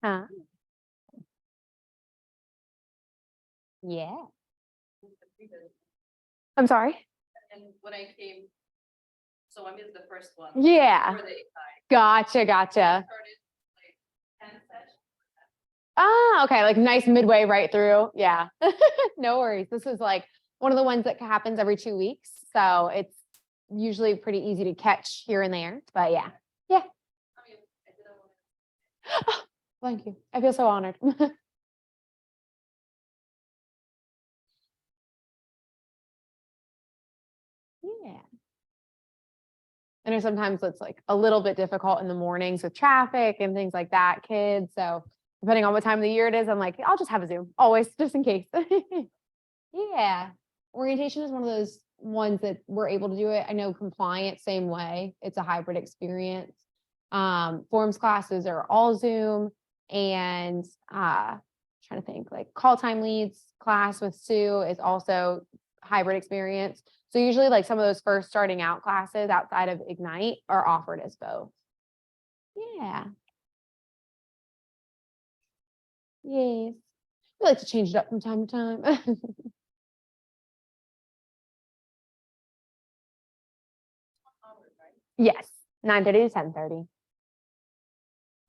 Huh? Yeah. I'm sorry. And when I came, so I missed the first one. Yeah. Before they Gotcha. started like 10 sessions. Ah, okay. Like nice midway right through. Yeah. No worries. This is like one of the ones that happens every 2 weeks. So it's usually pretty easy to catch here and there. But yeah. Yeah. I mean, I didn't want Thank you. I feel so honored. Yeah. I know sometimes it's like a little bit difficult in the mornings with traffic and things like that, kids. So depending on what time of the year it is, I'm like, I'll just have a Zoom always, just in case. Yeah. Orientation is one of those ones that we're able to do it. I know compliance, same way. It's a hybrid experience. Forms classes are all Zoom, and trying to think, like call time leads class with Sue is also hybrid experience. So usually like some of those first starting out classes outside of Ignite are offered as both. Yeah. Yes. We like to change it up from time to time. Yes, 9:30 to 10:30.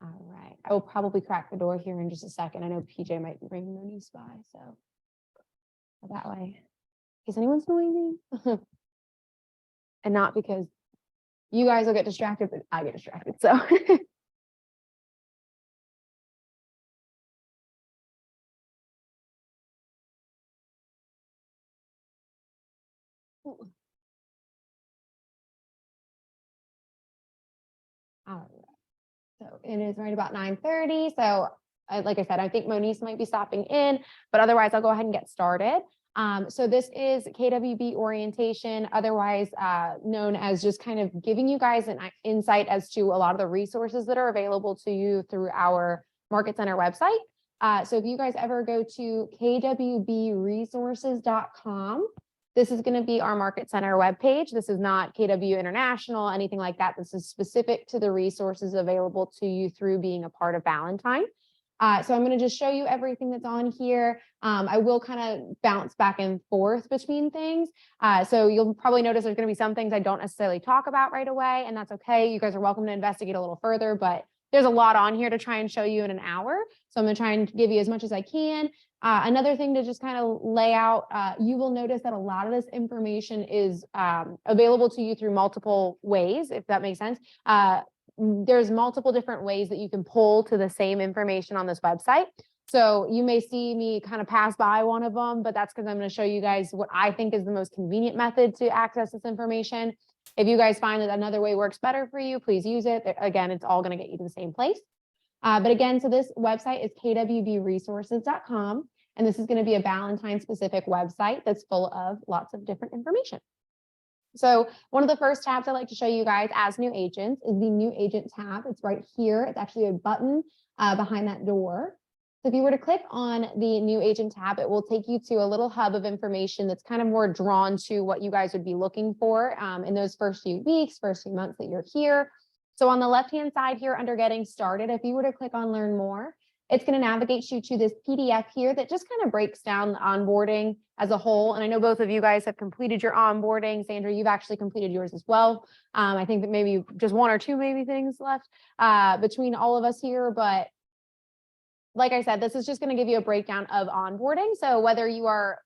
All right. I will probably crack the door here in just a second. I know PJ might bring their niece by, so that way, in case anyone's noisy. And not because you guys will get distracted, but I get distracted. So all right. So it is right about 9:30. So like I said, I think Moniece might be stopping in, but otherwise I'll go ahead and get started. So this is KWB Orientation, otherwise known as just kind of giving you guys an insight as to a lot of the resources that are available to you through our Market Center website. So if you guys ever go to kwbresources.com, this is going to be our Market Center webpage. This is not KW International, anything like that. This is specific to the resources available to you through being a part of Valentine. So I'm going to just show you everything that's on here. I will kind of bounce back and forth between things. So you'll probably notice there's going to be some things I don't necessarily talk about right away, and that's okay. You guys are welcome to investigate a little further, but there's a lot on here to try and show you in an hour. So I'm going to try and give you as much as I can. Another thing to just kind of lay out, you will notice that a lot of this information is available to you through multiple ways, if that makes sense. There's multiple different ways that you can pull to the same information on this website. So you may see me kind of pass by one of them, but that's because I'm going to show you guys what I think is the most convenient method to access this information. If you guys find that another way works better for you, please use it. Again, it's all going to get you to the same place. But again, so this website is kwbresources.com, and this is going to be a Valentine specific website that's full of lots of different information. So one of the first tabs I like to show you guys as new agents is the new agent tab. It's right here. It's actually a button behind that door. So if you were to click on the new agent tab, it will take you to a little hub of information that's kind of more drawn to what you guys would be looking for in those first few weeks, first few months that you're here. So on the left-hand side here under getting started, if you were to click on learn more, it's going to navigate you to this PDF here that just kind of breaks down the onboarding as a whole. And I know both of you guys have completed your onboarding. Sandra, you've actually completed yours as well. I think that maybe just one or two maybe things left between all of us here. But like I said, this is just going to give you a breakdown of onboarding. So whether you are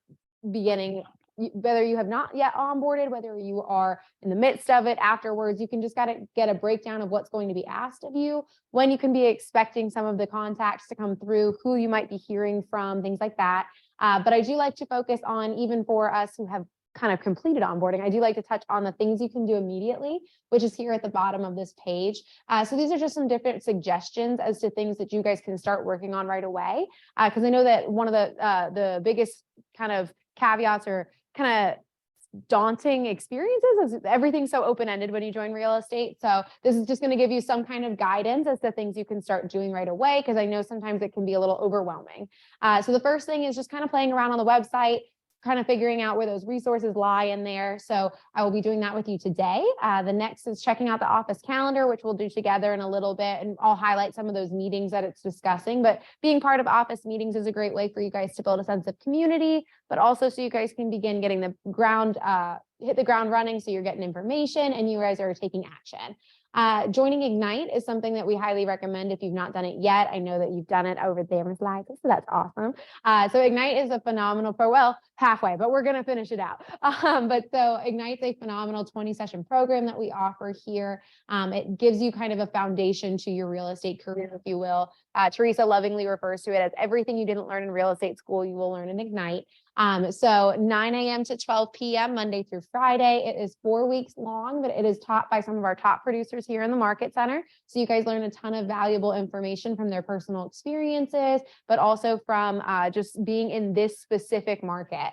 whether you have not yet onboarded, whether you are in the midst of it afterwards, you can just get a breakdown of what's going to be asked of you, when you can be expecting some of the contacts to come through, who you might be hearing from, things like that. But I do like to focus on, even for us who have kind of completed onboarding, I do like to touch on the things you can do immediately, which is here at the bottom of this page. So these are just some different suggestions as to things that you guys can start working on right away. Because I know that one of the biggest kind of caveats or kind of daunting experiences is everything's so open-ended when you join real estate. So this is just going to give you some kind of guidance as to things you can start doing right away, because I know sometimes it can be a little overwhelming. So the first thing is just kind of playing around on the website, kind of figuring out where those resources lie in there. So I will be doing that with you today. The next is checking out the office calendar, which we'll do together in a little bit, and I'll highlight some of those meetings that it's discussing. But being part of office meetings is a great way for you guys to build a sense of community, but also so you guys can begin getting the ground, hit the ground running. So you're getting information and you guys are taking action. Joining Ignite is something that we highly recommend if you've not done it yet. I know that you've done it over there, Ms. Liza, so that's awesome. So Ignite is a phenomenal well, halfway, but we're going to finish it out. But so Ignite's a phenomenal 20-session program that we offer here. It gives you kind of a foundation to your real estate career, if you will. Teresa lovingly refers to it as everything you didn't learn in real estate school, you will learn in Ignite. So 9 a.m. to 12 p.m. Monday through Friday. It is 4 weeks long, but it is taught by some of our top producers here in the Market Center. So you guys learn a ton of valuable information from their personal experiences, but also from just being in this specific market.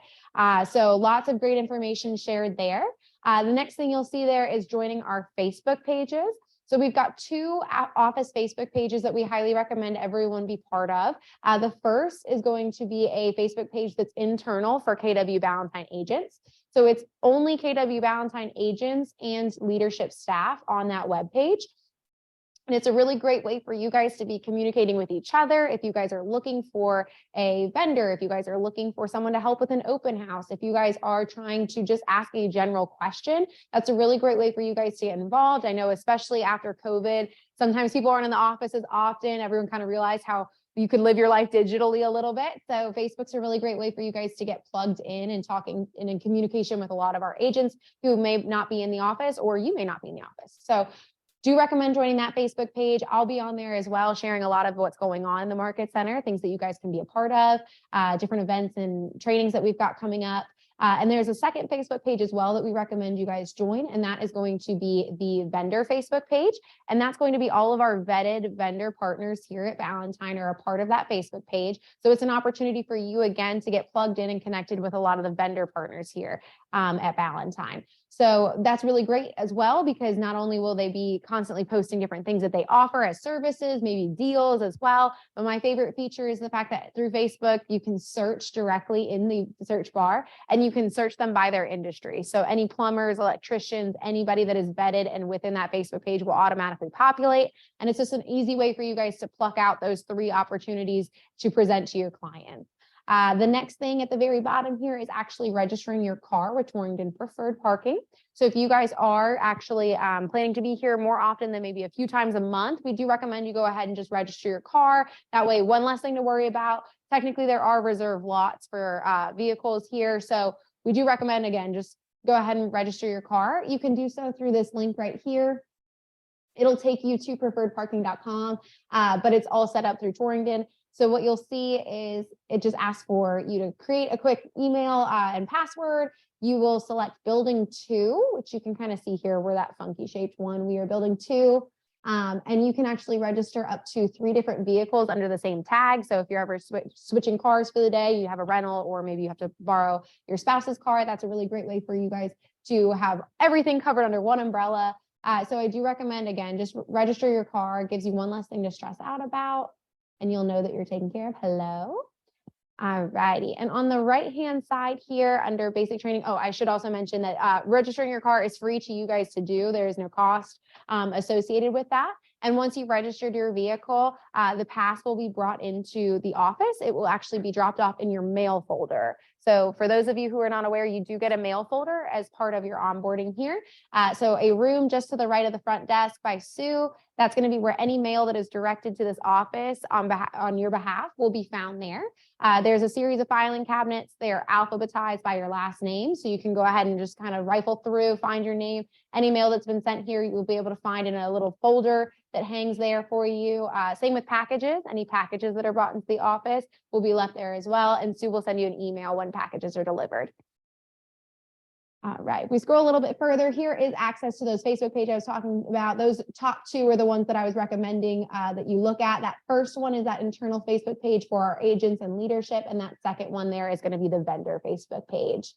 So lots of great information shared there. The next thing you'll see there is joining our Facebook pages. So we've got 2 office Facebook pages that we highly recommend everyone be part of. The first is going to be a Facebook page that's internal for KW Ballantyne agents. So it's only KW Ballantyne agents and leadership staff on that web page. And it's a really great way for you guys to be communicating with each other. If you guys are looking for a vendor, if you guys are looking for someone to help with an open house, if you guys are trying to just ask a general question, that's a really great way for you guys to get involved. I know, especially after COVID, sometimes people aren't in the office as often. Everyone kind of realized how you could live your life digitally a little bit. So Facebook's a really great way for you guys to get plugged in and talking and in communication with a lot of our agents who may not be in the office, or you may not be in the office. So do recommend joining that Facebook page. I'll be on there as well, sharing a lot of what's going on in the Market Center, things that you guys can be a part of, different events and trainings that we've got coming up. And there's a second Facebook page as well that we recommend you guys join, and that is going to be the vendor Facebook page. And that's going to be all of our vetted vendor partners here at Ballantyne are a part of that Facebook page. So it's an opportunity for you, again, to get plugged in and connected with a lot of the vendor partners here at Ballantyne. So that's really great as well, because not only will they be constantly posting different things that they offer as services, maybe deals as well, but my favorite feature is the fact that through Facebook, you can search directly in the search bar, and you can search them by their industry. So any plumbers, electricians, anybody that is vetted and within that Facebook page will automatically populate. And it's just an easy way for you guys to pluck out those 3 opportunities to present to your clients. The next thing at the very bottom here is actually registering your car with Torrington Preferred Parking. So if you guys are actually planning to be here more often than maybe a few times a month, we do recommend you go ahead and just register your car. That way, one less thing to worry about. Technically, there are reserved lots for vehicles here. So we do recommend, again, just go ahead and register your car. You can do so through this link right here. It'll take you to preferredparking.com, but it's all set up through Torrington. So what you'll see is it just asks for you to create a quick email and password. You will select building 2, which you can kind of see here where that funky shaped one, we are building 2. And you can actually register up to 3 different vehicles under the same tag. So if you're ever switching cars for the day, you have a rental, or maybe you have to borrow your spouse's car, that's a really great way for you guys to have everything covered under one umbrella. So I do recommend, again, just register your car. It gives you one less thing to stress out about, and you'll know that you're taken care of. Hello. All righty. And on the right-hand side here under basic training, oh, I should also mention that registering your car is free to you guys to do. There is no cost associated with that. And once you've registered your vehicle, the pass will be brought into the office. It will actually be dropped off in your mail folder. So for those of you who are not aware, you do get a mail folder as part of your onboarding here. So a room just to the right of the front desk by Sue, that's going to be where any mail that is directed to this office on your behalf will be found there. There's a series of filing cabinets. They are alphabetized by your last name. So you can go ahead and just kind of rifle through, find your name. Any mail that's been sent here, you will be able to find in a little folder that hangs there for you. Same with packages. Any packages that are brought into the office will be left there as well. And Sue will send you an email when packages are delivered. All right, if we scroll a little bit further, here is access to those Facebook pages I was talking about. Those top 2 are the ones that I was recommending that you look at. That first one is that internal Facebook page for our agents and leadership. And that second one there is going to be the vendor Facebook page.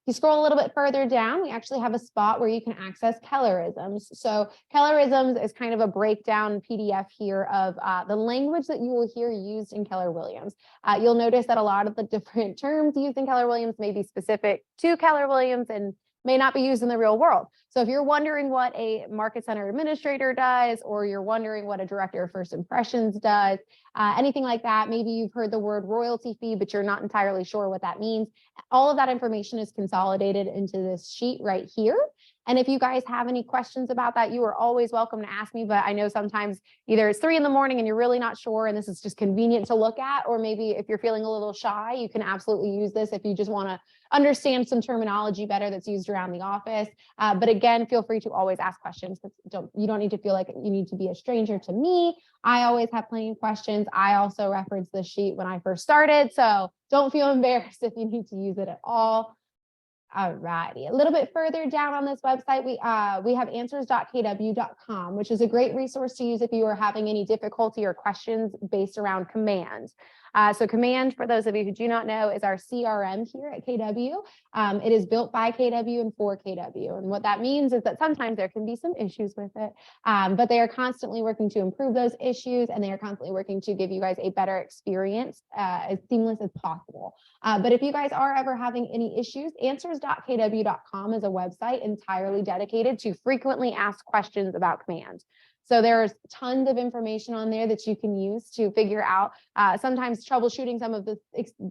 If you scroll a little bit further down, we actually have a spot where you can access Kellerisms. So Kellerisms is kind of a breakdown PDF here of the language that you will hear used in Keller Williams. You'll notice that a lot of the different terms used in Keller Williams may be specific to Keller Williams and may not be used in the real world. So if you're wondering what a market center administrator does, or you're wondering what a director of first impressions does, anything like that, maybe you've heard the word royalty fee, but you're not entirely sure what that means. All of that information is consolidated into this sheet right here. And if you guys have any questions about that, you are always welcome to ask me, but I know sometimes either it's 3 a.m. and you're really not sure, and this is just convenient to look at, or maybe if you're feeling a little shy, you can absolutely use this if you just want to understand some terminology better that's used around the office. But again, feel free to always ask questions, because you don't need to feel like you need to be a stranger to me. I always have plenty of questions. I also referenced this sheet when I first started, so don't feel embarrassed if you need to use it at all. All righty, a little bit further down on this website, we have answers.kw.com, which is a great resource to use if you are having any difficulty or questions based around command. So command, for those of you who do not know, is our CRM here at KW. It is built by KW and for KW. And what that means is that sometimes there can be some issues with it, but they are constantly working to improve those issues, and they are constantly working to give you guys a better experience, as seamless as possible. But if you guys are ever having any issues, answers.kw.com is a website entirely dedicated to frequently asked questions about command. So there's tons of information on there that you can use to figure out sometimes troubleshooting some of the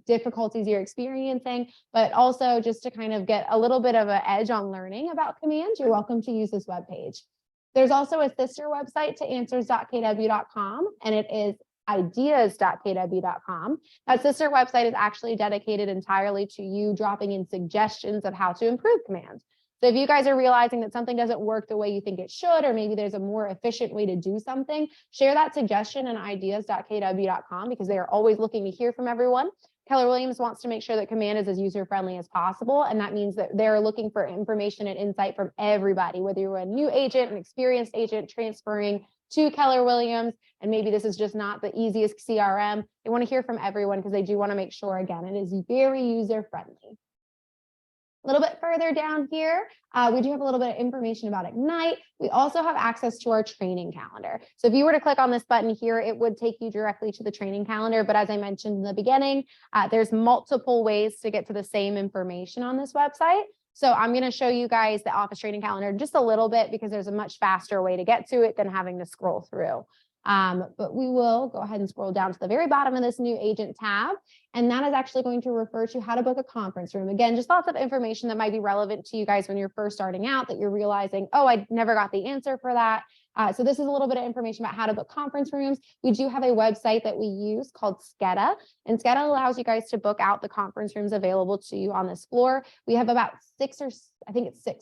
difficulties you're experiencing, but also just to kind of get a little bit of an edge on learning about command. You're welcome to use this webpage. There's also a sister website to answers.kw.com, and it is ideas.kw.com. That sister website is actually dedicated entirely to you dropping in suggestions of how to improve command. So if you guys are realizing that something doesn't work the way you think it should, or maybe there's a more efficient way to do something, share that suggestion in ideas.kw.com, because they are always looking to hear from everyone. Keller Williams wants to make sure that command is as user-friendly as possible, and that means that they're looking for information and insight from everybody, whether you're a new agent, an experienced agent transferring to Keller Williams, and maybe this is just not the easiest CRM. They want to hear from everyone because they do want to make sure, again, it is very user-friendly. A little bit further down here, we do have a little bit of information about Ignite. We also have access to our training calendar. So if you were to click on this button here, it would take you directly to the training calendar. But as I mentioned in the beginning, there's multiple ways to get to the same information on this website. So I'm going to show you guys the office training calendar just a little bit, because there's a much faster way to get to it than having to scroll through. But we will go ahead and scroll down to the very bottom of this new agent tab. And that is actually going to refer to how to book a conference room. Again, just lots of information that might be relevant to you guys when you're first starting out, that you're realizing, oh, I never got the answer for that. So this is a little bit of information about how to book conference rooms. We do have a website that we use called Sketa, and Sketa allows you guys to book out the conference rooms available to you on this floor. We have about 6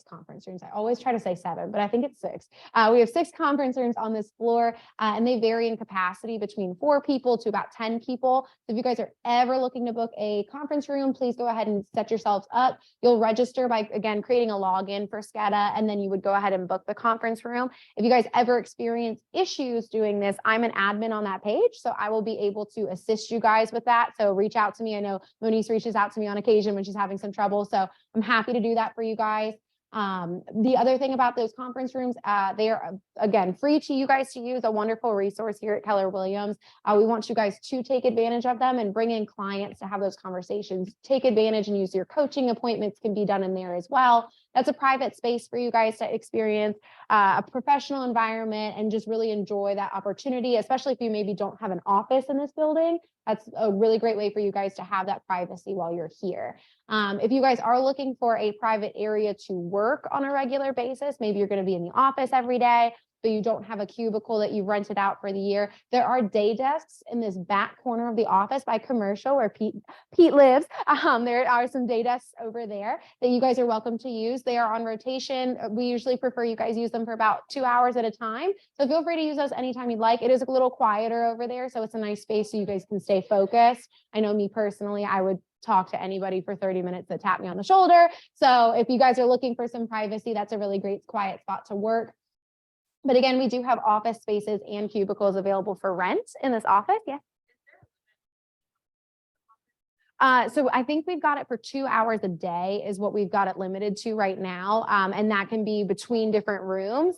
conference rooms. I always try to say 7, but I think it's 6. We have 6 conference rooms on this floor, and they vary in capacity between 4 people to about 10 people. So if you guys are ever looking to book a conference room, please go ahead and set yourselves up. You'll register by, again, creating a login for Sketa, and then you would go ahead and book the conference room. If you guys ever experience issues doing this, I'm an admin on that page, so I will be able to assist you guys with that. So reach out to me. I know Monique reaches out to me on occasion when she's having some trouble, so I'm happy to do that for you guys. The other thing about those conference rooms, they are, again, free to you guys to use, a wonderful resource here at Keller Williams. We want you guys to take advantage of them and bring in clients to have those conversations. Take advantage and use your coaching appointments can be done in there as well. That's a private space for you guys to experience a professional environment and just really enjoy that opportunity, especially if you maybe don't have an office in this building. That's a really great way for you guys to have that privacy while you're here. If you guys are looking for a private area to work on a regular basis, maybe you're going to be in the office every day, but you don't have a cubicle that you've rented out for the year, there are day desks in this back corner of the office by Commercial, where Pete lives. There are some day desks over there that you guys are welcome to use. They are on rotation. We usually prefer you guys use them for about 2 hours at a time. So feel free to use those anytime you'd like. It is a little quieter over there, so it's a nice space so you guys can stay focused. I know me personally, I would talk to anybody for 30 minutes that tap me on the shoulder. So if you guys are looking for some privacy, that's a really great quiet spot to work. But again, we do have office spaces and cubicles available for rent in this office. Yes. So I think we've got it for 2 hours a day is what we've got it limited to right now. And that can be between different rooms.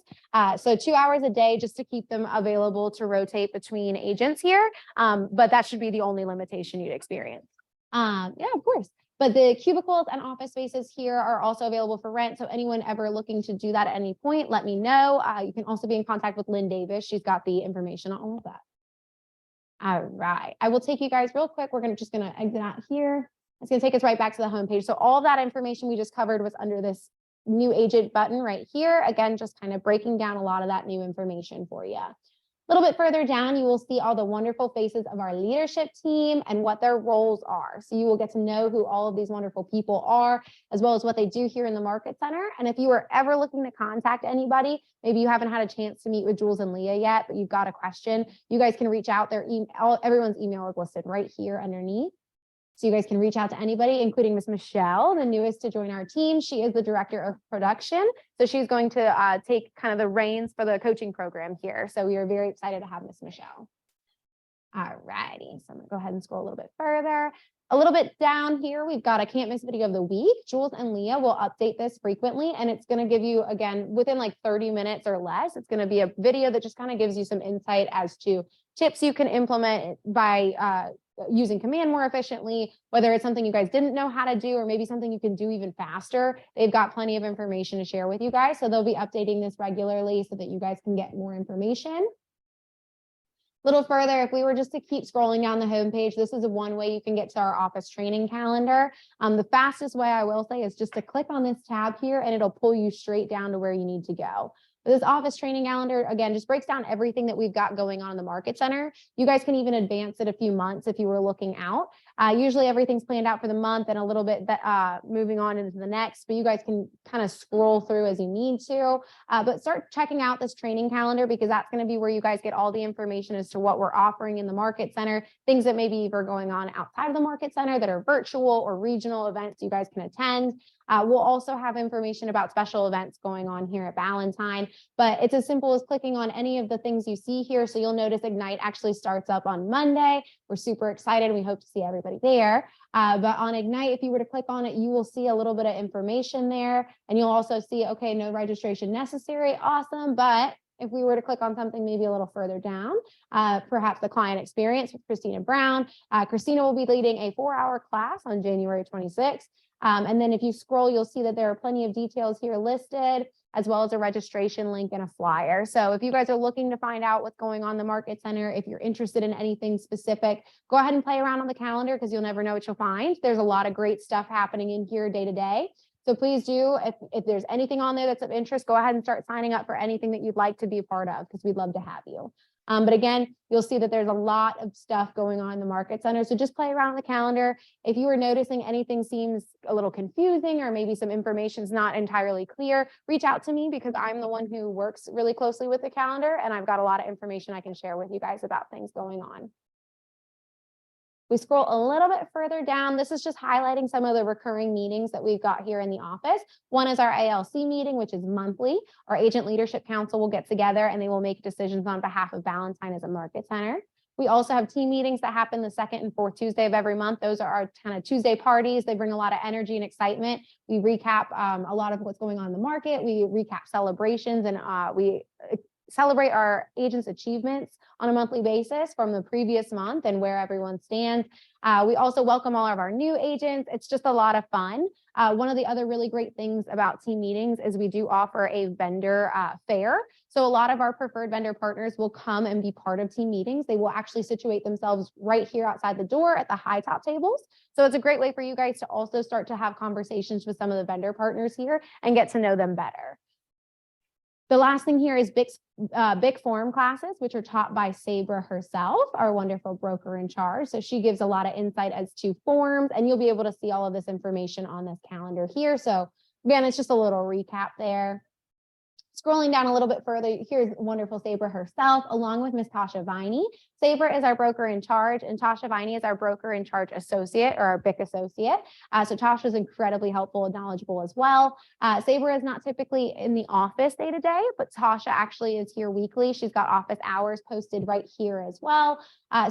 So 2 hours a day just to keep them available to rotate between agents here. But that should be the only limitation you'd experience. Yeah, of course. But the cubicles and office spaces here are also available for rent. So anyone ever looking to do that at any point, let me know. You can also be in contact with Lynn Davis. She's got the information on all of that. All right, I will take you guys real quick. We're just gonna exit out here. It's gonna take us right back to the homepage. So all of that information we just covered was under this new agent button right here. Again, just kind of breaking down a lot of that new information for you. A little bit further down, you will see all the wonderful faces of our leadership team and what their roles are. So you will get to know who all of these wonderful people are, as well as what they do here in the Market Center. And if you are ever looking to contact anybody, maybe you haven't had a chance to meet with Jules and Leah yet, but you've got a question, you guys can reach out. Their email, everyone's email is listed right here underneath. So you guys can reach out to anybody, including Miss Michelle, the newest to join our team. She is the director of production. So she's going to take kind of the reins for the coaching program here. So we are very excited to have Miss Michelle. All righty, so I'm gonna go ahead and scroll a little bit further. A little bit down here, we've got a can't miss video of the week. Jules and Leah will update this frequently, and it's gonna give you, again, within like 30 minutes or less, it's gonna be a video that just kind of gives you some insight as to tips you can implement by using command more efficiently, whether it's something you guys didn't know how to do, or maybe something you can do even faster. They've got plenty of information to share with you guys. So they'll be updating this regularly so that you guys can get more information. A little further, if we were just to keep scrolling down the homepage, this is one way you can get to our office training calendar. The fastest way I will say is just to click on this tab here and it'll pull you straight down to where you need to go. This office training calendar, again, just breaks down everything that we've got going on in the Market Center. You guys can even advance it a few months if you were looking out. Usually everything's planned out for the month and a little bit moving on into the next, but you guys can kind of scroll through as you need to. But start checking out this training calendar because that's going to be where you guys get all the information as to what we're offering in the Market Center, things that maybe are going on outside of the Market Center that are virtual or regional events you guys can attend. We'll also have information about special events going on here at Valentine, but it's as simple as clicking on any of the things you see here. So you'll notice Ignite actually starts up on Monday. We're super excited. We hope to see everybody there. But on Ignite, if you were to click on it, you will see a little bit of information there. And you'll also see, okay, no registration necessary. Awesome. But if we were to click on something maybe a little further down, perhaps the client experience with Christina Brown. Christina will be leading a 4-hour class on January 26th. And then if you scroll, you'll see that there are plenty of details here listed, as well as a registration link and a flyer. So if you guys are looking to find out what's going on in the Market Center, if you're interested in anything specific, go ahead and play around on the calendar because you'll never know what you'll find. There's a lot of great stuff happening in here day to day. So please do, if there's anything on there that's of interest, go ahead and start signing up for anything that you'd like to be a part of because we'd love to have you. But again, you'll see that there's a lot of stuff going on in the Market Center. So just play around the calendar. If you are noticing anything seems a little confusing or maybe some information is not entirely clear, reach out to me because I'm the one who works really closely with the calendar and I've got a lot of information I can share with you guys about things going on. We scroll a little bit further down. This is just highlighting some of the recurring meetings that we've got here in the office. One is our ALC meeting, which is monthly. Our Agent Leadership Council will get together and they will make decisions on behalf of Valentine as a Market Center. We also have team meetings that happen the second and fourth Tuesday of every month. Those are our kind of Tuesday parties. They bring a lot of energy and excitement. We recap a lot of what's going on in the market. We recap celebrations and we celebrate our agents' achievements on a monthly basis from the previous month and where everyone stands. We also welcome all of our new agents. It's just a lot of fun. One of the other really great things about team meetings is we do offer a vendor fair. So a lot of our preferred vendor partners will come and be part of team meetings. They will actually situate themselves right here outside the door at the high top tables. So it's a great way for you guys to also start to have conversations with some of the vendor partners here and get to know them better. The last thing here is big forum classes, which are taught by Sabra herself, our wonderful broker in charge. So she gives a lot of insight as to forms, and you'll be able to see all of this information on this calendar here. So again, it's just a little recap there. Scrolling down a little bit further, here's wonderful Sabra herself, along with Miss Tasha Viney. Sabra is our broker in charge, and Tasha Viney is our broker in charge associate, or our BIC associate. So Tasha is incredibly helpful and knowledgeable as well. Sabra is not typically in the office day to day, but Tasha actually is here weekly. She's got office hours posted right here as well.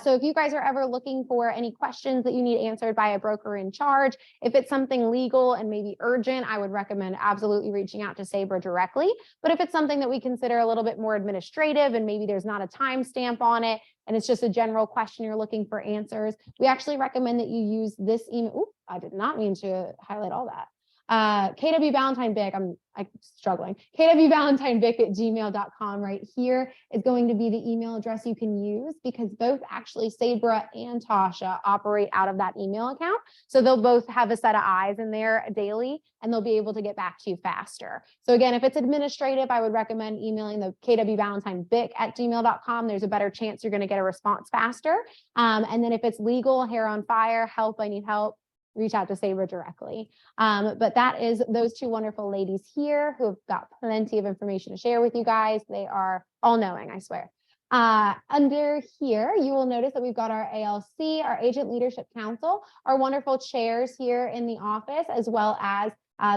So if you guys are ever looking for any questions that you need answered by a broker in charge, if it's something legal and maybe urgent, I would recommend absolutely reaching out to Sabra directly. But if it's something that we consider a little bit more administrative and maybe there's not a timestamp on it, and it's just a general question you're looking for answers, we actually recommend that you use this email. Ooh, I did not mean to highlight all that. KW Valentine Bic, I'm struggling. kwvalentinebic@gmail.com right here is going to be the email address you can use, because both actually Sabra and Tasha operate out of that email account. So they'll both have a set of eyes in there daily, and they'll be able to get back to you faster. So again, if it's administrative, I would recommend emailing the kwvalentinebic@gmail.com. There's a better chance you're going to get a response faster. And then if it's legal, hair on fire, help, I need help, reach out to Sabra directly. But that is those two wonderful ladies here who have got plenty of information to share with you guys. They are all knowing, I swear. Under here, you will notice that we've got our ALC, our Agent Leadership Council, our wonderful chairs here in the office, as well as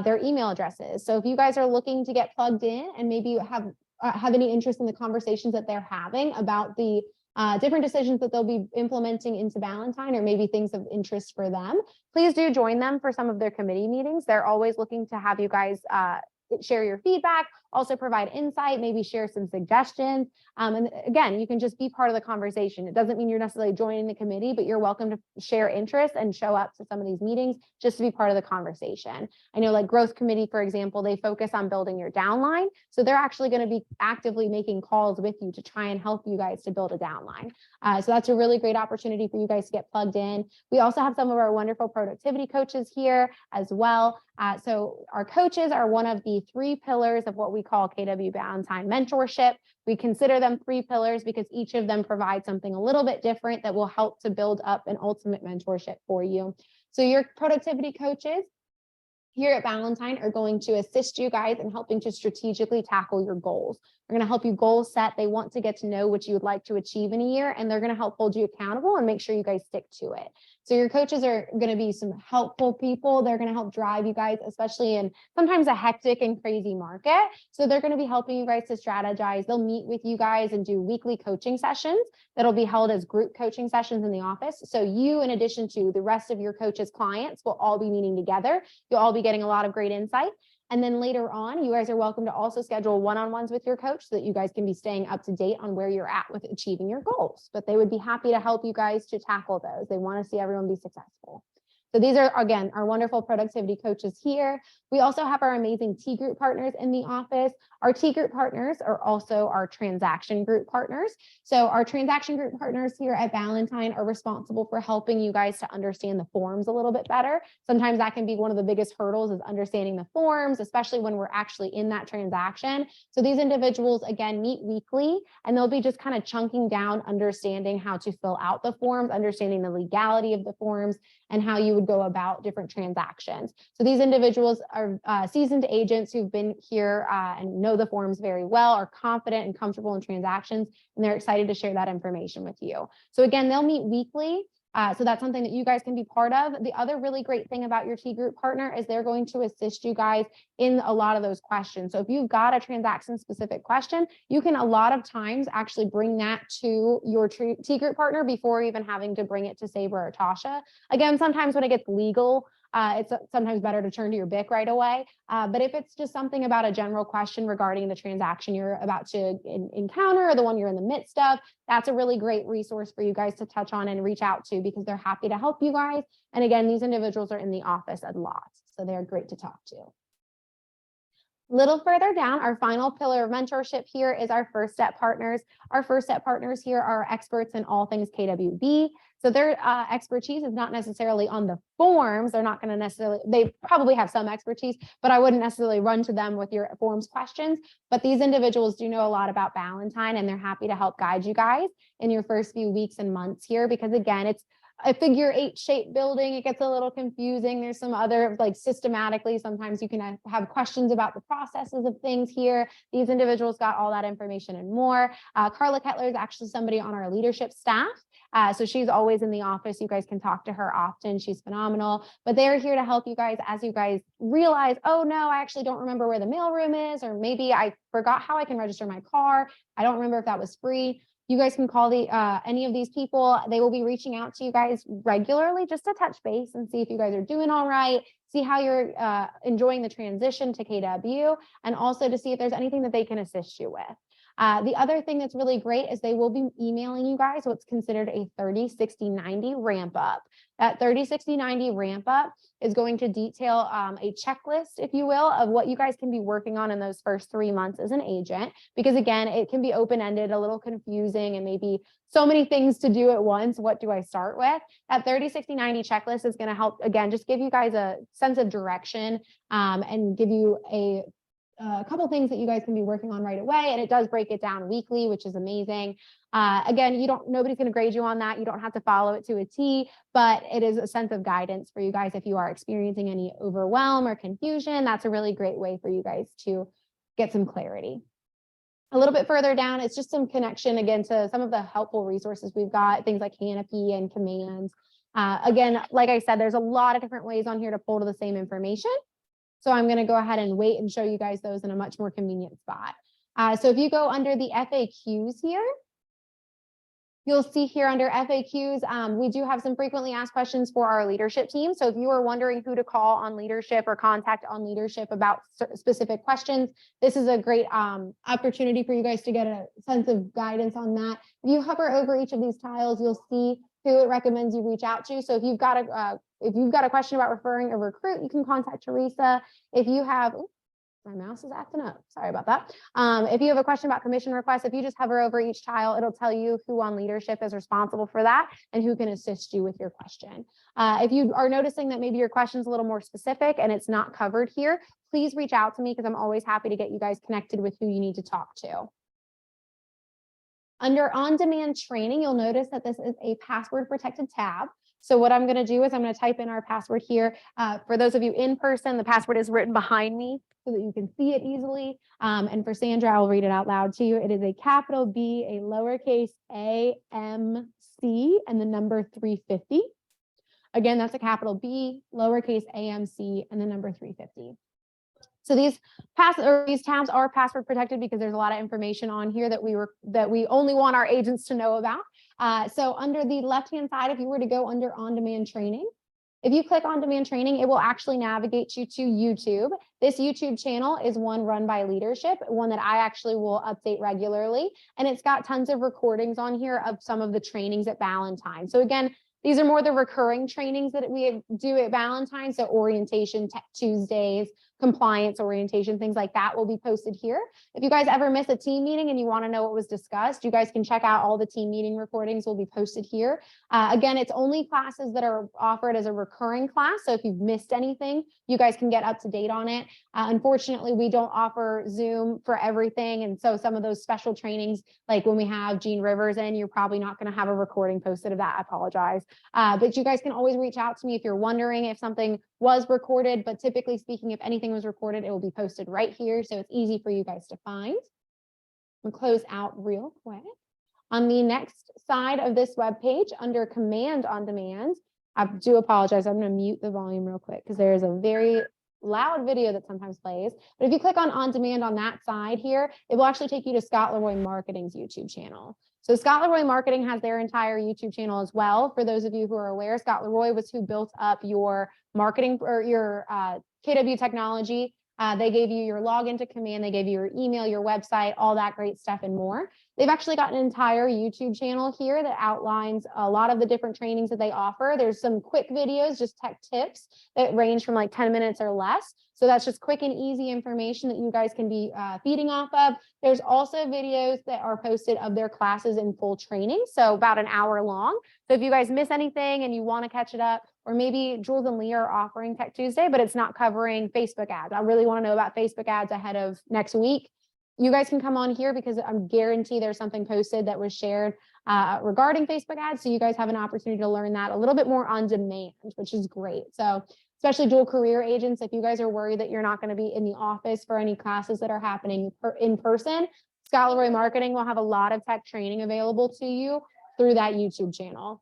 their email addresses. So if you guys are looking to get plugged in and maybe you have any interest in the conversations that they're having about the different decisions that they'll be implementing into Valentine, or maybe things of interest for them, please do join them for some of their committee meetings. They're always looking to have you guys share your feedback, also provide insight, maybe share some suggestions. And again, you can just be part of the conversation. It doesn't mean you're necessarily joining the committee, but you're welcome to share interest and show up to some of these meetings just to be part of the conversation. I know, like Growth Committee, for example, they focus on building your downline. So they're actually going to be actively making calls with you to try and help you guys to build a downline. So that's a really great opportunity for you guys to get plugged in. We also have some of our wonderful productivity coaches here as well. So our coaches are one of the 3 pillars of what we call KW Valentine mentorship. We consider them 3 pillars because each of them provides something a little bit different that will help to build up an ultimate mentorship for you. So your productivity coaches here at Valentine are going to assist you guys in helping to strategically tackle your goals. They're going to help you goal set. They want to get to know what you would like to achieve in a year, and they're going to help hold you accountable and make sure you guys stick to it. So your coaches are going to be some helpful people. They're going to help drive you guys, especially in sometimes a hectic and crazy market. So they're going to be helping you guys to strategize. They'll meet with you guys and do weekly coaching sessions that'll be held as group coaching sessions in the office. So you, in addition to the rest of your coaches' clients, will all be meeting together. You'll all be getting a lot of great insight. And then later on, you guys are welcome to also schedule one-on-ones with your coach so that you guys can be staying up to date on where you're at with achieving your goals. But they would be happy to help you guys to tackle those. They want to see everyone be successful. So these are, again, our wonderful productivity coaches here. We also have our amazing T group partners in the office. Our T group partners are also our transaction group partners. So our transaction group partners here at Valentine are responsible for helping you guys to understand the forms a little bit better. Sometimes that can be one of the biggest hurdles, is understanding the forms, especially when we're actually in that transaction. So these individuals, again, meet weekly, and they'll be just kind of chunking down, understanding how to fill out the forms, understanding the legality of the forms, and how you would go about different transactions. So these individuals are seasoned agents who've been here and know the forms very well, are confident and comfortable in transactions, and they're excited to share that information with you. So again, they'll meet weekly. So that's something that you guys can be part of. The other really great thing about your T group partner is they're going to assist you guys in a lot of those questions. So if you've got a transaction specific question, you can a lot of times actually bring that to your T group partner before even having to bring it to Sabra or Tasha. Again, sometimes when it gets legal, it's sometimes better to turn to your BIC right away. But if it's just something about a general question regarding the transaction you're about to encounter, or the one you're in the midst of, that's a really great resource for you guys to touch on and reach out to, because they're happy to help you guys. And again, these individuals are in the office a lot, so they're great to talk to. A little further down, our final pillar of mentorship here is our first step partners. Our first step partners here are experts in all things KWB. So their expertise is not necessarily on the forms. They're not going to necessarily, they probably have some expertise, but I wouldn't necessarily run to them with your forms questions. But these individuals do know a lot about Valentine, and they're happy to help guide you guys in your first few weeks and months here, because again, it's a figure 8 shaped building, it gets a little confusing. There's some other, like, systematically, sometimes you can have questions about the processes of things here. These individuals got all that information and more. Carla Kettler is actually somebody on our leadership staff. So she's always in the office. You guys can talk to her often. She's phenomenal, but they're here to help you guys as you guys realize, oh no, I actually don't remember where the mailroom is, or maybe I forgot how I can register my car. I don't remember if that was free. You guys can call any of these people. They will be reaching out to you guys regularly just to touch base and see if you guys are doing all right, see how you're enjoying the transition to KW, and also to see if there's anything that they can assist you with. The other thing that's really great is they will be emailing you guys what's considered a 30, 60, 90 ramp up. That 30, 60, 90 ramp up is going to detail a checklist, if you will, of what you guys can be working on in those first 3 months as an agent. Because again, it can be open-ended, a little confusing, and maybe so many things to do at once. What do I start with? That 30, 60, 90 checklist is going to help, again, just give you guys a sense of direction and give you a couple things that you guys can be working on right away. And it does break it down weekly, which is amazing. Again, nobody's going to grade you on that. You don't have to follow it to a T, but it is a sense of guidance for you guys. If you are experiencing any overwhelm or confusion, that's a really great way for you guys to get some clarity. A little bit further down, it's just some connection again to some of the helpful resources we've got, things like Canopy and commands. Again, like I said, there's a lot of different ways on here to pull to the same information. So I'm going to go ahead and wait and show you guys those in a much more convenient spot. So if you go under the FAQs here, you'll see here under FAQs, we do have some frequently asked questions for our leadership team. So if you are wondering who to call on leadership or contact on leadership about specific questions, this is a great opportunity for you guys to get a sense of guidance on that. If you hover over each of these tiles, you'll see who it recommends you reach out to. So if you've got a question about referring a recruit, you can contact Teresa. If you have, my mouse is acting up. Sorry about that. If you have a question about commission requests, if you just hover over each tile, it'll tell you who on leadership is responsible for that and who can assist you with your question. If you are noticing that maybe your question is a little more specific and it's not covered here, please reach out to me because I'm always happy to get you guys connected with who you need to talk to. Under on-demand training, you'll notice that this is a password protected tab. So what I'm going to do is I'm going to type in our password here. For those of you in person, the password is written behind me so that you can see it easily. And for Sandra, I'll read it out loud to you. It is a capital B, a lowercase a, M, C, and the number 350. Again, that's a capital B, lowercase a, M, C, and the number 350. So these tabs are password protected because there's a lot of information on here that we only want our agents to know about. So under the left-hand side, if you were to go under on-demand training, if you click on-demand training, it will actually navigate you to YouTube. This YouTube channel is one run by leadership, one that I actually will update regularly. And it's got tons of recordings on here of some of the trainings at Valentine. So again, these are more the recurring trainings that we do at Valentine. So orientation, Tech Tuesdays, compliance orientation, things like that will be posted here. If you guys ever miss a team meeting and you want to know what was discussed, you guys can check out all the team meeting recordings will be posted here. Again, it's only classes that are offered as a recurring class. So if you've missed anything, you guys can get up to date on it. Unfortunately, we don't offer Zoom for everything. And so some of those special trainings, like when we have Gene Rivers in, you're probably not going to have a recording posted of that. I apologize. But you guys can always reach out to me if you're wondering if something was recorded, but typically speaking, if anything was recorded, it will be posted right here. So it's easy for you guys to find. I'm gonna close out real quick. On the next side of this web page under command on demand, I do apologize. I'm gonna mute the volume real quick because there is a very loud video that sometimes plays. But if you click on demand on that side here, it will actually take you to Scott Leroy Marketing's YouTube channel. So Scott Leroy Marketing has their entire YouTube channel as well. For those of you who are aware, Scott Leroy was who built up your marketing or your KW technology. They gave you your login to command, they gave you your email, your website, all that great stuff and more. They've actually got an entire YouTube channel here that outlines a lot of the different trainings that they offer. There's some quick videos, just tech tips that range from like 10 minutes or less. So that's just quick and easy information that you guys can be feeding off of. There's also videos that are posted of their classes in full training, so about an hour long. So if you guys miss anything and you want to catch it up, or maybe Jules and Lee are offering Tech Tuesday, but it's not covering Facebook ads. I really want to know about Facebook ads ahead of next week. You guys can come on here because I'm guaranteed there's something posted that was shared regarding Facebook ads. So you guys have an opportunity to learn that a little bit more on demand, which is great. So especially dual career agents, if you guys are worried that you're not going to be in the office for any classes that are happening in person, Scott Leroy Marketing will have a lot of tech training available to you through that YouTube channel.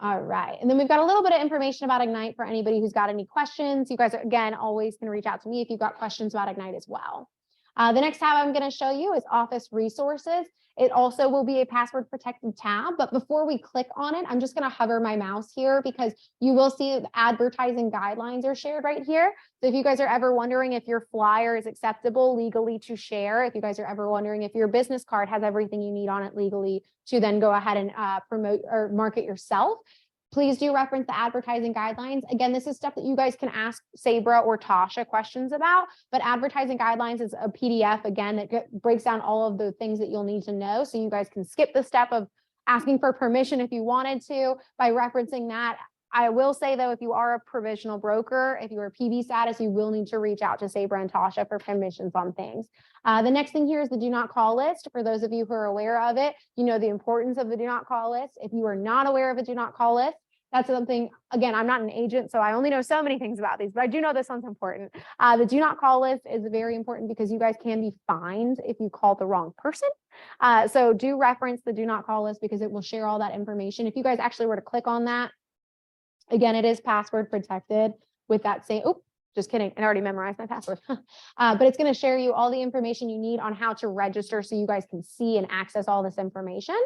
All right. And then we've got a little bit of information about Ignite for anybody who's got any questions. You guys, again, always can reach out to me if you've got questions about Ignite as well. The next tab I'm going to show you is Office Resources. It also will be a password protected tab, but before we click on it, I'm just going to hover my mouse here because you will see the advertising guidelines are shared right here. So if you guys are ever wondering if your flyer is acceptable legally to share, if you guys are ever wondering if your business card has everything you need on it legally to then go ahead and promote or market yourself, please do reference the advertising guidelines. Again, this is stuff that you guys can ask Sabra or Tasha questions about, but advertising guidelines is a PDF, again, that breaks down all of the things that you'll need to know. So you guys can skip the step of asking for permission if you wanted to by referencing that. I will say, though, if you are a provisional broker, if you are PB status, you will need to reach out to Sabra and Tasha for permissions on things. The next thing here is the do not call list. For those of you who are aware of it, you know the importance of the do not call list. If you are not aware of a do not call list, that's something, again, I'm not an agent, so I only know so many things about these, but I do know this one's important. The do not call list is very important because you guys can be fined if you call the wrong person. So do reference the do not call list because it will share all that information. If you guys actually were to click on that, again, it is password protected with that same, oh, just kidding, I already memorized my password. But it's going to share you all the information you need on how to register so you guys can see and access all this information.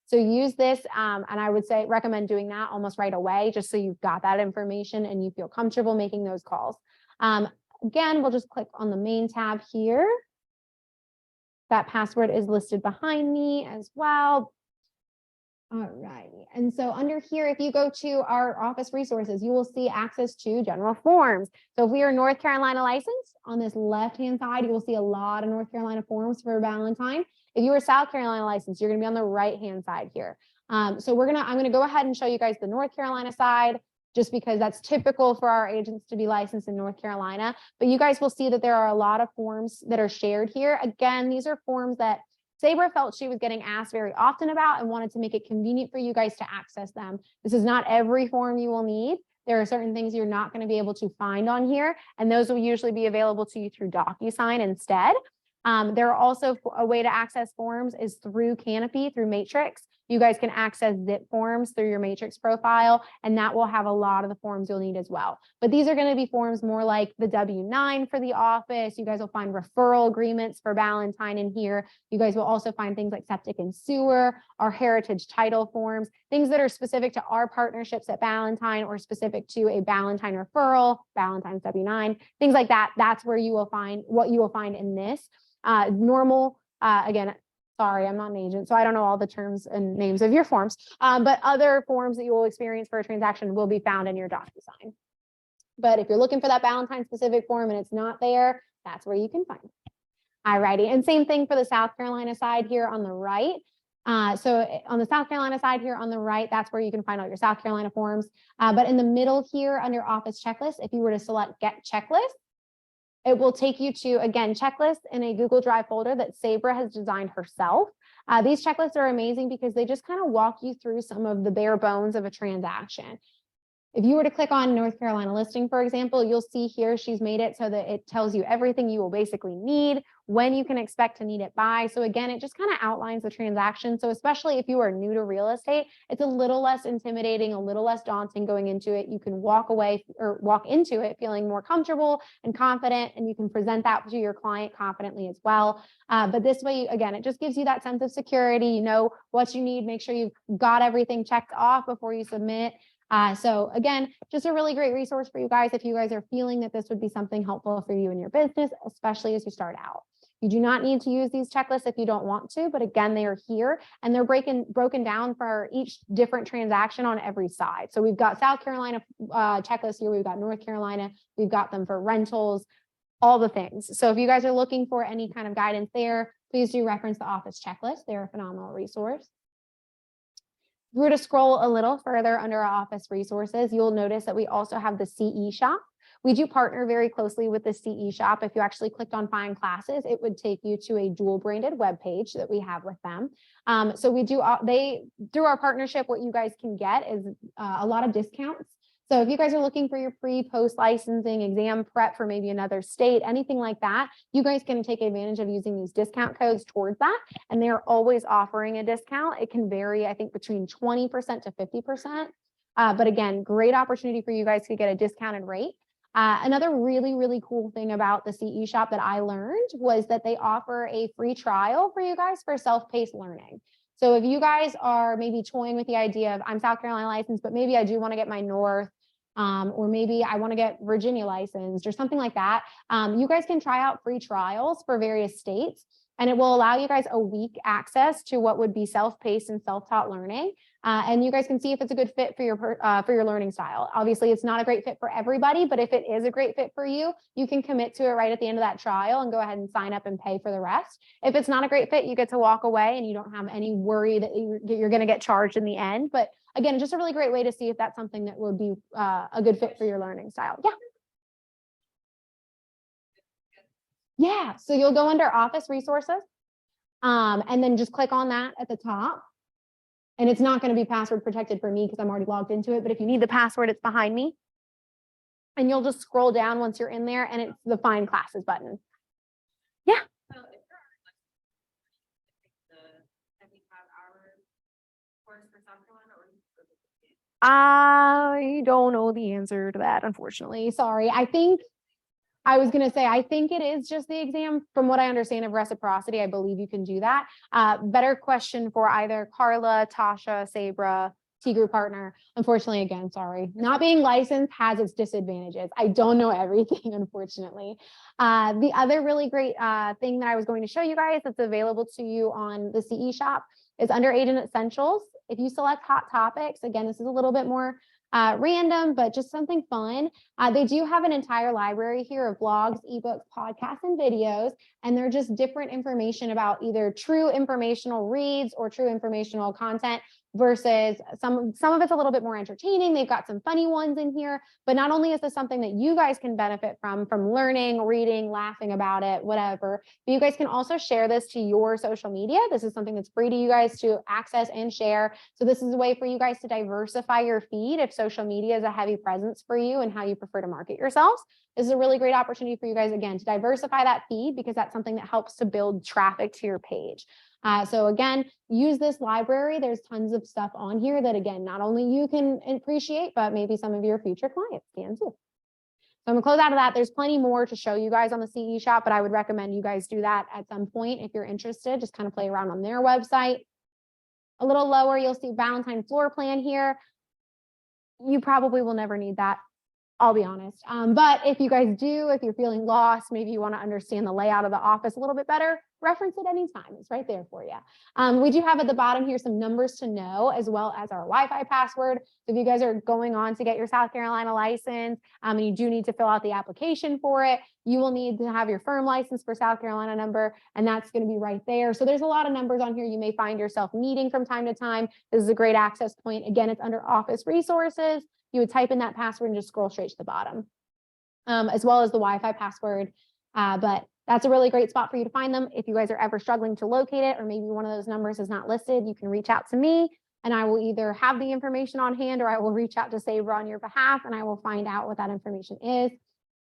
So use this, and I would say recommend doing that almost right away, just so you've got that information and you feel comfortable making those calls. Again, we'll just click on the main tab here. That password is listed behind me as well. All righty. And so under here, if you go to our office resources, you will see access to general forms. So if we are North Carolina licensed, on this left-hand side, you will see a lot of North Carolina forms for Valentine. If you are South Carolina licensed, you're going to be on the right-hand side here. So I'm going to go ahead and show you guys the North Carolina side, just because that's typical for our agents to be licensed in North Carolina. But you guys will see that there are a lot of forms that are shared here. Again, these are forms that Sabra felt she was getting asked very often about and wanted to make it convenient for you guys to access them. This is not every form you will need. There are certain things you're not going to be able to find on here, and those will usually be available to you through DocuSign instead. There are also a way to access forms is through Canopy, through Matrix. You guys can access zip forms through your Matrix profile, and that will have a lot of the forms you'll need as well. But these are going to be forms more like the W-9 for the office. You guys will find referral agreements for Valentine in here. You guys will also find things like septic and sewer, our heritage title forms, things that are specific to our partnerships at Valentine or specific to a Valentine referral, Valentine's W-9, things like that. That's where you will find what you will find in this. Again, sorry, I'm not an agent, so I don't know all the terms and names of your forms, but other forms that you will experience for a transaction will be found in your DocuSign. But if you're looking for that Valentine specific form and it's not there, that's where you can find it. All righty, and same thing for the South Carolina side here on the right. So on the South Carolina side here on the right, that's where you can find all your South Carolina forms. But in the middle here under Office Checklist, if you were to select Get Checklist, it will take you to, again, checklists in a Google Drive folder that Sabra has designed herself. These checklists are amazing because they just kind of walk you through some of the bare bones of a transaction. If you were to click on North Carolina listing, for example, you'll see here she's made it so that it tells you everything you will basically need, when you can expect to need it by. So again, it just kind of outlines the transaction. So especially if you are new to real estate, it's a little less intimidating, a little less daunting going into it. You can walk away or walk into it feeling more comfortable and confident, and you can present that to your client confidently as well. But this way, again, it just gives you that sense of security. You know what you need. Make sure you've got everything checked off before you submit. So again, just a really great resource for you guys if you guys are feeling that this would be something helpful for you in your business, especially as you start out. You do not need to use these checklists if you don't want to, but again, they are here and they're broken down for each different transaction on every side. So we've got South Carolina checklists here, we've got North Carolina, we've got them for rentals, all the things. So if you guys are looking for any kind of guidance there, please do reference the Office Checklist. They're a phenomenal resource. If we were to scroll a little further under our office resources, you'll notice that we also have the CE shop, We do partner very closely with the CE shop. If you actually clicked on find classes, it would take you to a dual branded web page that we have with them. So we do, through our partnership, what you guys can get is a lot of discounts. So if you guys are looking for your pre-post licensing exam prep for maybe another state, anything like that, you guys can take advantage of using these discount codes towards that. And they're always offering a discount. It can vary, I think, between 20% to 50%. But again, great opportunity for you guys to get a discounted rate. Another really, really cool thing about the CE shop that I learned was that they offer a free trial for you guys for self-paced learning. So if you guys are maybe toying with the idea of I'm South Carolina licensed, but maybe I do want to get my North, or maybe I want to get Virginia licensed or something like that, you guys can try out free trials for various states, and it will allow you guys a week access to what would be self-paced and self-taught learning. And you guys can see if it's a good fit for your learning style. Obviously, it's not a great fit for everybody, but if it is a great fit for you, you can commit to it right at the end of that trial and go ahead and sign up and pay for the rest. If it's not a great fit, you get to walk away and you don't have any worry that you're going to get charged in the end. But again, just a really great way to see if that's something that would be a good fit for your learning style. Yeah. Yeah. So you'll go under Office Resources, and then just click on that at the top. And it's not going to be password protected for me because I'm already logged into it. But if you need the password, it's behind me. And you'll just scroll down once you're in there and it's the Find Classes button. Yeah. So if you're the 75-hour course for South Carolina, or I don't know the answer to that, unfortunately. Sorry. I was going to say, I think it is just the exam. From what I understand of reciprocity, I believe you can do that. Better question for either Carla, Tasha, Sabra, T Group partner. Unfortunately, again, sorry. Not being licensed has its disadvantages. I don't know everything, unfortunately. The other really great thing that I was going to show you guys that's available to you on the CE shop is under Agent Essentials. If you select Hot Topics, again, this is a little bit more random, but just something fun. They do have an entire library here of blogs, ebooks, podcasts, and videos, and they're just different information about either true informational reads or true informational content versus some of it's a little bit more entertaining. They've got some funny ones in here, but not only is this something that you guys can benefit from learning, reading, laughing about it, whatever, but you guys can also share this to your social media. This is something that's free to you guys to access and share. So this is a way for you guys to diversify your feed if social media is a heavy presence for you and how you prefer to market yourselves. This is a really great opportunity for you guys, again, to diversify that feed because that's something that helps to build traffic to your page. So again, use this library. There's tons of stuff on here that, again, not only you can appreciate, but maybe some of your future clients can too. So I'm gonna close out of that. There's plenty more to show you guys on the CE shop, but I would recommend you guys do that at some point if you're interested. Just kind of play around on their website. A little lower, you'll see Valentine floor plan here. You probably will never need that, I'll be honest. But if you guys do, if you're feeling lost, maybe you want to understand the layout of the office a little bit better, reference it anytime. It's right there for you. We do have at the bottom here some numbers to know, as well as our Wi-Fi password. So if you guys are going on to get your South Carolina license, and you do need to fill out the application for it, you will need to have your firm license for South Carolina number, and that's going to be right there. So there's a lot of numbers on here you may find yourself needing from time to time. This is a great access point. Again, it's under Office Resources. You would type in that password and just scroll straight to the bottom, as well as the Wi-Fi password. But that's a really great spot for you to find them. If you guys are ever struggling to locate it, or maybe one of those numbers is not listed, you can reach out to me and I will either have the information on hand or I will reach out to Sabra on your behalf and I will find out what that information is.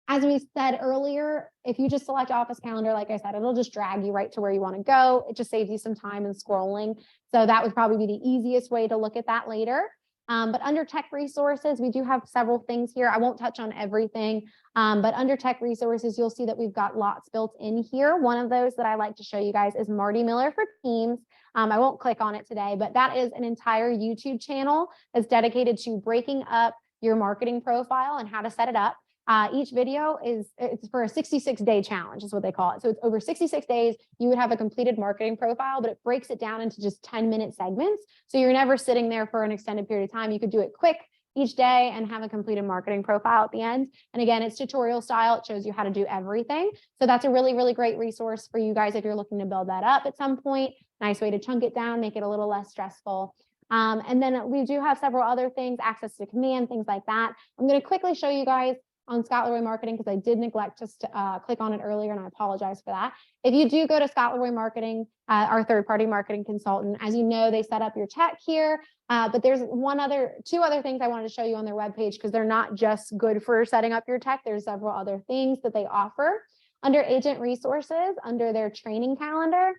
As we said earlier, if you just select Office Calendar, like I said, it'll just drag you right to where you want to go. It just saves you some time and scrolling. So that would probably be the easiest way to look at that later. But under Tech Resources, we do have several things here. I won't touch on everything, but under Tech Resources, you'll see that we've got lots built in here. One of those that I like to show you guys is Marty Miller for Teams. I won't click on it today, but that is an entire YouTube channel that's dedicated to breaking up your marketing profile and how to set it up. Each video it's for a 66-day challenge is what they call it. So it's over 66 days, you would have a completed marketing profile, but it breaks it down into just 10-minute segments. So you're never sitting there for an extended period of time. You could do it quick each day and have a completed marketing profile at the end. And again, it's tutorial style. It shows you how to do everything. So that's a really, really great resource for you guys if you're looking to build that up at some point. Nice way to chunk it down, make it a little less stressful. And then we do have several other things, access to command, things like that. I'm going to quickly show you guys on Scott Leroy Marketing because I did neglect to click on it earlier, and I apologize for that. If you do go to Scott Leroy Marketing, our third-party marketing consultant, as you know, they set up your check here. But there's two other things I wanted to show you on their webpage because they're not just good for setting up your check. There's several other things that they offer. Under agent resources, under their training calendar,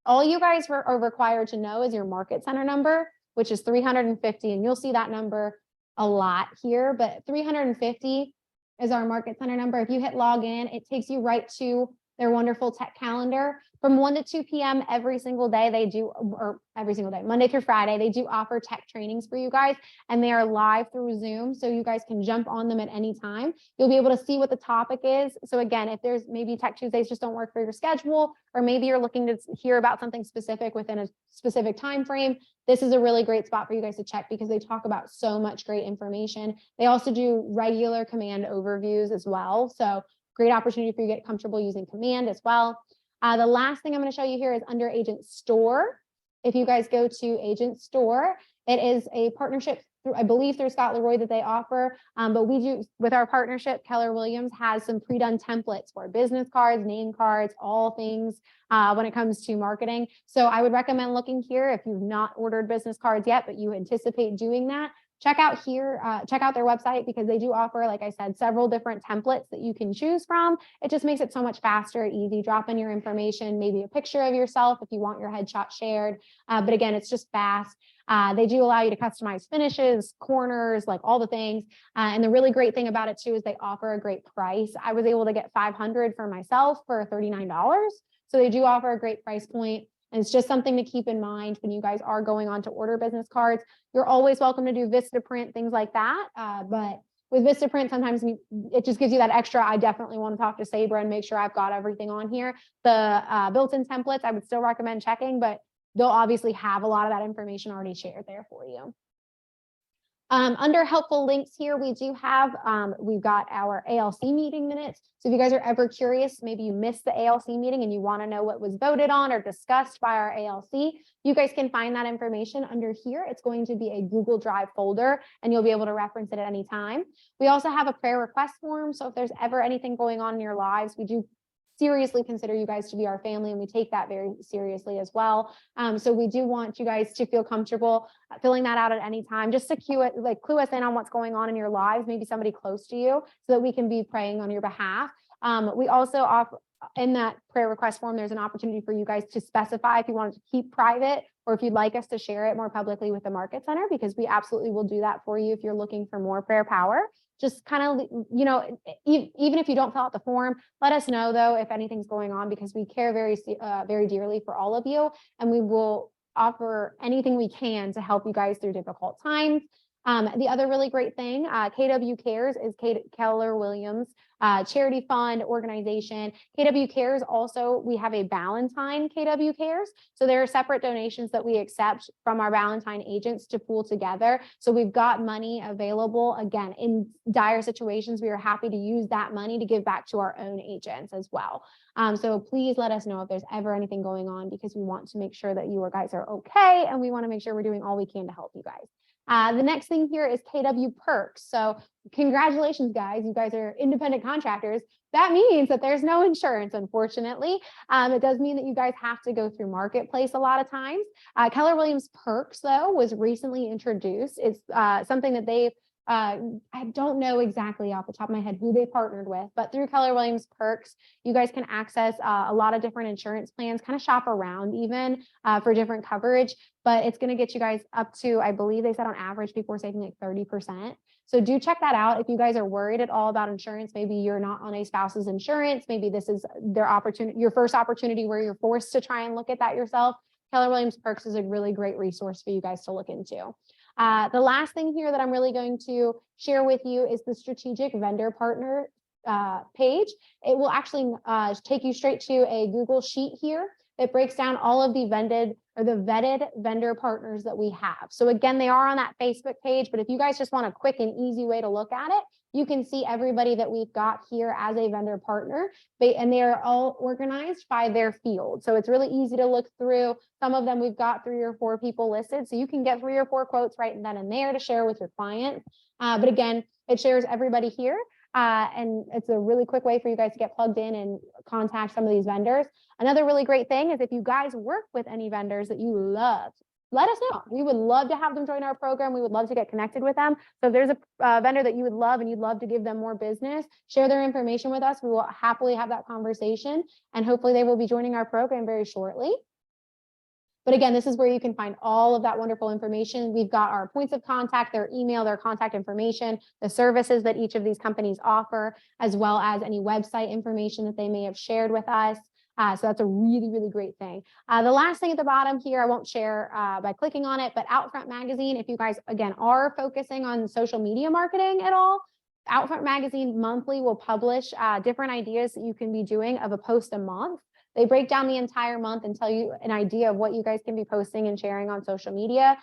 all you guys are required to know is your market center number, which is 350, and you'll see that number a lot here, but 350 is our market center number. If you hit log in, it takes you right to their wonderful tech calendar. From 1 to 2 p.m. every single day, they do, or every single day, Monday through Friday, they do offer tech trainings for you guys, and they are live through Zoom, so you guys can jump on them at any time. You'll be able to see what the topic is. So again, if there's maybe Tech Tuesdays just don't work for your schedule, or maybe you're looking to hear about something specific within a specific time frame, this is a really great spot for you guys to check because they talk about so much great information. They also do regular command overviews as well. So great opportunity for you to get comfortable using command as well. The last thing I'm going to show you here is under Agent Store. If you guys go to Agent Store, it is a partnership through, I believe, through Scott Leroy that they offer. But we do, with our partnership, Keller Williams has some pre-done templates for business cards, name cards, all things when it comes to marketing. So I would recommend looking here if you've not ordered business cards yet, but you anticipate doing that. Check out here, check out their website because they do offer, like I said, several different templates that you can choose from. It just makes it so much faster, easy. Drop in your information, maybe a picture of yourself if you want your headshot shared. But again, it's just fast. They do allow you to customize finishes, corners, like all the things. And the really great thing about it too is they offer a great price. I was able to get 500 for myself for $39. So they do offer a great price point. And it's just something to keep in mind when you guys are going on to order business cards. You're always welcome to do Vistaprint, things like that. But with Vistaprint, sometimes it just gives you that extra. I definitely want to talk to Sabra and make sure I've got everything on here. The built-in templates, I would still recommend checking, but they'll obviously have a lot of that information already shared there for you. Under helpful links here, we do have, we've got our ALC meeting minutes. So if you guys are ever curious, maybe you missed the ALC meeting and you want to know what was voted on or discussed by our ALC, you guys can find that information under here. It's going to be a Google Drive folder and you'll be able to reference it at any time. We also have a prayer request form. So if there's ever anything going on in your lives, we do seriously consider you guys to be our family, and we take that very seriously as well. So we do want you guys to feel comfortable filling that out at any time, just to clue us in on what's going on in your lives, maybe somebody close to you, so that we can be praying on your behalf. We also offer in that prayer request form, there's an opportunity for you guys to specify if you want to keep private or if you'd like us to share it more publicly with the Market Center, because we absolutely will do that for you if you're looking for more prayer power. Just kind of, you know, even if you don't fill out the form, let us know though if anything's going on, because we care very dearly for all of you, and we will offer anything we can to help you guys through difficult times. The other really great thing, KW Cares is Keller Williams charity fund organization. KW Cares also, we have a Valentine KW Cares. So there are separate donations that we accept from our Valentine agents to pool together. So we've got money available. Again, in dire situations, we are happy to use that money to give back to our own agents as well. So please let us know if there's ever anything going on, because we want to make sure that you guys are okay, and we want to make sure we're doing all we can to help you guys. The next thing here is KW Perks. So congratulations, guys. You guys are independent contractors. That means that there's no insurance, unfortunately. It does mean that you guys have to go through Marketplace a lot of times. Keller Williams Perks, though, was recently introduced. It's something that they've I don't know exactly off the top of my head who they partnered with, but through Keller Williams Perks, you guys can access a lot of different insurance plans, kind of shop around even for different coverage, but it's going to get you guys up to, I believe they said on average, people are saving like 30%. So do check that out. If you guys are worried at all about insurance, maybe you're not on a spouse's insurance, maybe this is their opportunity, your first opportunity where you're forced to try and look at that yourself. Keller Williams Perks is a really great resource for you guys to look into. The last thing here that I'm really going to share with you is the strategic vendor partner page. It will actually take you straight to a Google sheet here that breaks down all of the vetted vendor partners that we have. So again, they are on that Facebook page, but if you guys just want a quick and easy way to look at it, you can see everybody that we've got here as a vendor partner, and they are all organized by their field. So it's really easy to look through. Some of them we've got 3 or 4 people listed, so you can get 3 or 4 quotes right then and there to share with your clients. But again, it shares everybody here. And it's a really quick way for you guys to get plugged in and contact some of these vendors. Another really great thing is if you guys work with any vendors that you love, let us know. We would love to have them join our program. We would love to get connected with them. So if there's a vendor that you would love and you'd love to give them more business, share their information with us. We will happily have that conversation, and hopefully they will be joining our program very shortly. But again, this is where you can find all of that wonderful information. We've got our points of contact, their email, their contact information, the services that each of these companies offer, as well as any website information that they may have shared with us. So that's a really, really great thing. The last thing at the bottom here, I won't share by clicking on it, but Outfront Magazine, if you guys, again, are focusing on social media marketing at all, Outfront Magazine monthly will publish different ideas that you can be doing of a post a month. They break down the entire month and tell you an idea of what you guys can be posting and sharing on social media.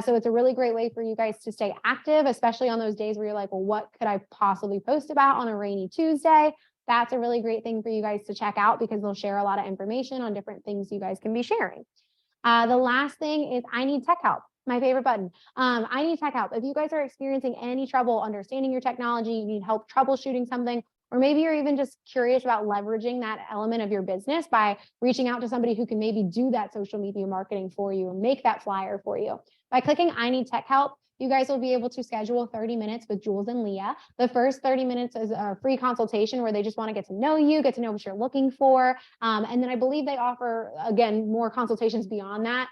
So it's a really great way for you guys to stay active, especially on those days where you're like, well, what could I possibly post about on a rainy Tuesday? That's a really great thing for you guys to check out because they'll share a lot of information on different things you guys can be sharing. The last thing is I need tech help. My favorite button. I need tech help. If you guys are experiencing any trouble understanding your technology, you need help troubleshooting something, or maybe you're even just curious about leveraging that element of your business by reaching out to somebody who can maybe do that social media marketing for you and make that flyer for you. By clicking I need tech help, you guys will be able to schedule 30 minutes with Jules and Leah. The first 30 minutes is a free consultation where they just want to get to know you, get to know what you're looking for. And then I believe they offer, again, more consultations beyond that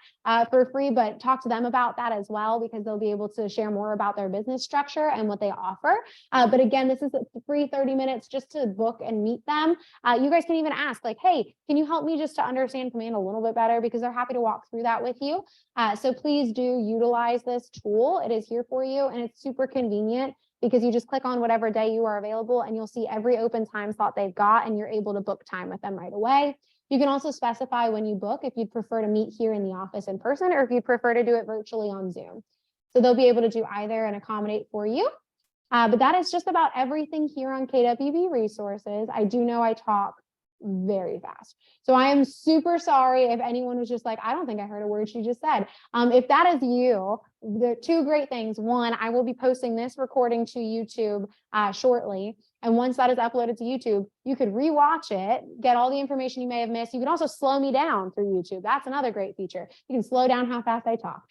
for free, but talk to them about that as well, because they'll be able to share more about their business structure and what they offer. But again, this is a free 30 minutes just to book and meet them. You guys can even ask like, hey, can you help me just to understand Command a little bit better? Because they're happy to walk through that with you. So please do utilize this tool. It is here for you, and it's super convenient because you just click on whatever day you are available and you'll see every open time slot they've got, and you're able to book time with them right away. You can also specify when you book if you'd prefer to meet here in the office in person or if you'd prefer to do it virtually on Zoom. So they'll be able to do either and accommodate for you. But that is just about everything here on KWB Resources. I do know I talk very fast. So I am super sorry if anyone was just like, I don't think I heard a word she just said. If that is you, the two great things. One, I will be posting this recording to YouTube shortly. And once that is uploaded to YouTube, you could rewatch it, get all the information you may have missed. You can also slow me down through YouTube. That's another great feature. You can slow down how fast I talk.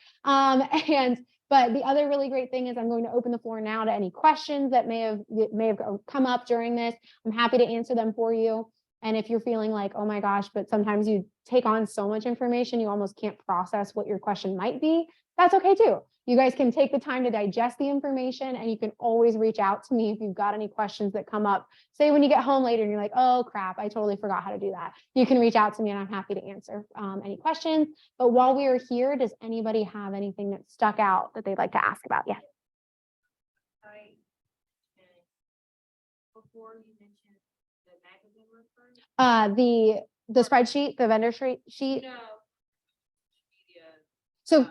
But the other really great thing is I'm going to open the floor now to any questions that may have come up during this. I'm happy to answer them for you. And if you're feeling like, oh my gosh, but sometimes you take on so much information, you almost can't process what your question might be, that's okay too. You guys can take the time to digest the information, and you can always reach out to me if you've got any questions that come up. Say when you get home later and you're like, oh crap, I totally forgot how to do that. You can reach out to me and I'm happy to answer any questions. But while we are here, does anybody have anything that stuck out that they'd like to ask about? Yes. Before you mentioned the magazine reference? The spreadsheet, the vendor sheet. No. So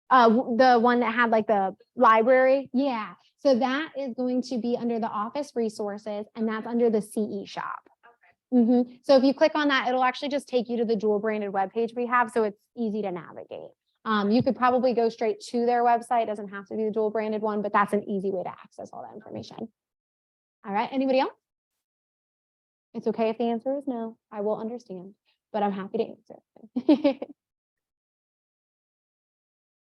the one that had like the library. Yeah. So that is going to be under the office resources, and that's under the CE shop. Okay. So if you click on that, it'll actually just take you to the dual branded webpage we have. So it's easy to navigate. You could probably go straight to their website. It doesn't have to be the dual branded one, but that's an easy way to access all that information. All right. Anybody else? It's okay if the answer is no. I will understand, but I'm happy to answer.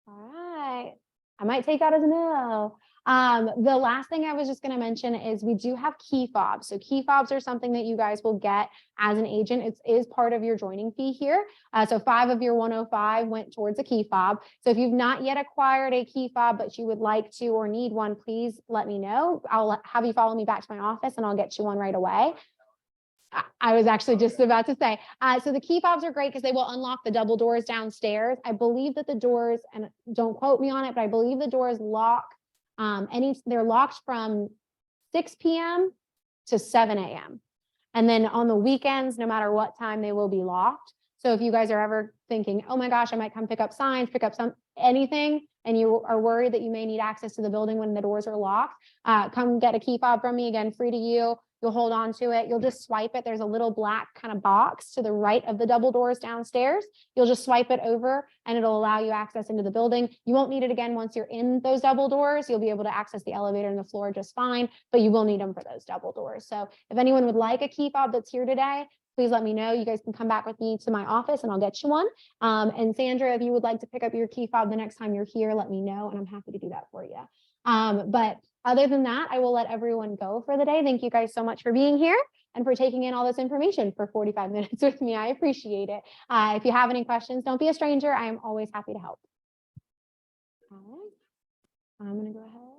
All right. I might take that as a no. The last thing I was just going to mention is we do have key fobs. So key fobs are something that you guys will get as an agent. It is part of your joining fee here. So 5 of your 105 went towards a key fob. So if you've not yet acquired a key fob, but you would like to or need one, please let me know. I'll have you follow me back to my office and I'll get you one right away. I was actually just about to say, so the key fobs are great because they will unlock the double doors downstairs. I believe that the doors, and don't quote me on it, but I believe the doors lock, they're locked from 6 p.m. to 7 a.m. And then on the weekends, no matter what time, they will be locked. So if you guys are ever thinking, oh my gosh, I might come pick up signs, pick up anything, and you are worried that you may need access to the building when the doors are locked, come get a key fob from me, again, free to you. You'll hold on to it. You'll just swipe it. There's a little black kind of box to the right of the double doors downstairs. You'll just swipe it over and it'll allow you access into the building. You won't need it again once you're in those double doors. You'll be able to access the elevator and the floor just fine, but you will need them for those double doors. So if anyone would like a key fob that's here today, please let me know. You guys can come back with me to my office and I'll get you one. And Sandra, if you would like to pick up your key fob the next time you're here, let me know and I'm happy to do that for you. But other than that, I will let everyone go for the day. Thank you guys so much for being here and for taking in all this information for 45 minutes with me. I appreciate it. If you have any questions, don't be a stranger. I am always happy to help. All right. I'm going to go ahead.